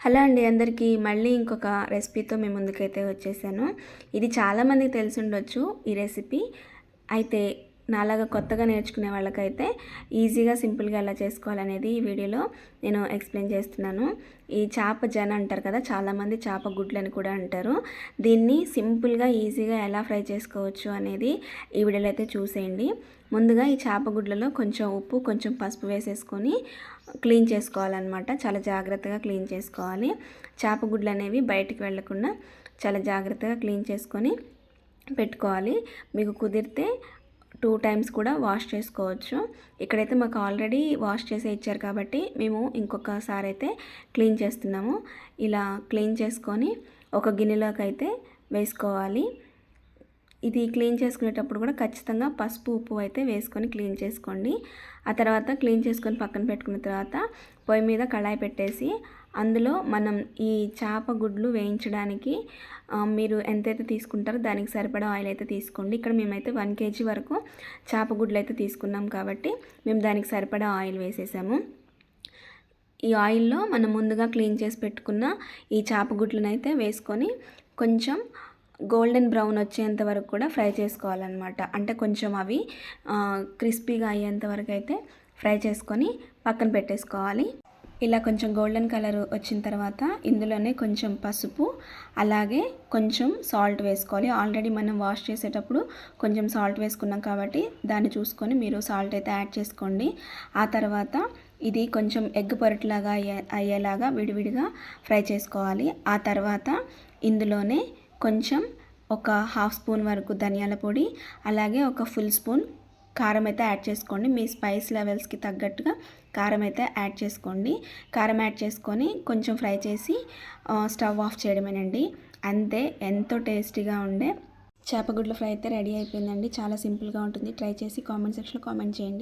Hello అండి అందరికీ మళ్ళీ ఇంకొక రెసిపీతో మీ ముందుకైతే వచ్చేసాను. ఇది చాలామందికి తెలిసి ఉండొచ్చు ఈ రెసిపీ. అయితే నాలాగా కొత్తగా నేర్చుకునే వాళ్ళకైతే ఈజీగా సింపుల్గా ఎలా చేసుకోవాలనేది ఈ వీడియోలో నేను ఎక్స్ప్లెయిన్ చేస్తున్నాను. ఈ చేప జన అంటారు కదా, చాలామంది చేప గుడ్లని కూడా అంటారు. దీన్ని సింపుల్గా ఈజీగా ఎలా ఫ్రై చేసుకోవచ్చు అనేది ఈ వీడియోలో అయితే చూసేయండి. ముందుగా ఈ చేప గుడ్లలో కొంచెం ఉప్పు కొంచెం పసుపు వేసేసుకొని క్లీన్ చేసుకోవాలన్నమాట. చాలా జాగ్రత్తగా క్లీన్ చేసుకోవాలి. చేప గుడ్లు అనేవి బయటికి వెళ్ళకుండా చాలా జాగ్రత్తగా క్లీన్ చేసుకొని పెట్టుకోవాలి. మీకు కుదిరితే 2 టైమ్స్ కూడా వాష్ చేసుకోవచ్చు. ఇక్కడైతే మాకు ఆల్రెడీ వాష్ చేసే ఇచ్చారు కాబట్టి మేము ఇంకొకసారి అయితే క్లీన్ చేస్తున్నాము. ఇలా క్లీన్ చేసుకొని ఒక గిన్నెలోకి అయితే వేసుకోవాలి. ఇది క్లీన్ చేసుకునేటప్పుడు కూడా ఖచ్చితంగా పసుపు ఉప్పు అయితే వేసుకొని క్లీన్ చేసుకోండి. ఆ తర్వాత క్లీన్ చేసుకొని పక్కన పెట్టుకున్న తర్వాత పొయ్యి మీద కళాయి పెట్టేసి అందులో మనం ఈ చేప గుడ్లు వేయించడానికి మీరు ఎంతైతే తీసుకుంటారో దానికి సరిపడా ఆయిల్ అయితే తీసుకోండి. ఇక్కడ మేమైతే 1 kg వరకు చేప గుడ్లు అయితే తీసుకున్నాం కాబట్టి మేము దానికి సరిపడా ఆయిల్ వేసేసాము. ఈ ఆయిల్లో మనం ముందుగా క్లీన్ చేసి పెట్టుకున్న ఈ చేప గుడ్లను అయితే వేసుకొని కొంచెం గోల్డెన్ బ్రౌన్ వచ్చేంత వరకు కూడా ఫ్రై చేసుకోవాలన్నమాట. అంటే కొంచెం అవి క్రిస్పీగా అయ్యేంత వరకు అయితే ఫ్రై చేసుకొని పక్కన పెట్టేసుకోవాలి. ఇలా కొంచెం గోల్డెన్ కలర్ వచ్చిన తర్వాత ఇందులోనే కొంచెం పసుపు అలాగే కొంచెం సాల్ట్ వేసుకోవాలి. ఆల్రెడీ మనం వాష్ చేసేటప్పుడు కొంచెం సాల్ట్ వేసుకున్నాం కాబట్టి దాన్ని చూసుకొని మీరు సాల్ట్ అయితే యాడ్ చేసుకోండి. ఆ తర్వాత ఇది కొంచెం ఎగ్ పొరట్లాగా అయ్యేలాగా విడివిడిగా ఫ్రై చేసుకోవాలి. ఆ తర్వాత ఇందులోనే కొంచెం ఒక 1/2 స్పూన్ వరకు ధనియాల పొడి అలాగే ఒక ఫుల్ స్పూన్ కారం అయితే యాడ్ చేసుకోండి. మీ స్పైస్ లెవెల్స్కి తగ్గట్టుగా కారం అయితే యాడ్ చేసుకోండి. కారం యాడ్ చేసుకొని కొంచెం ఫ్రై చేసి స్టవ్ ఆఫ్ చేయడమేనండి. అంతే, ఎంతో టేస్టీగా ఉండే చేపగుడ్ల ఫ్రై అయితే రెడీ అయిపోయిందండి. చాలా సింపుల్గా ఉంటుంది. ట్రై చేసి కామెంట్ సెక్షన్లో కామెంట్ చేయండి.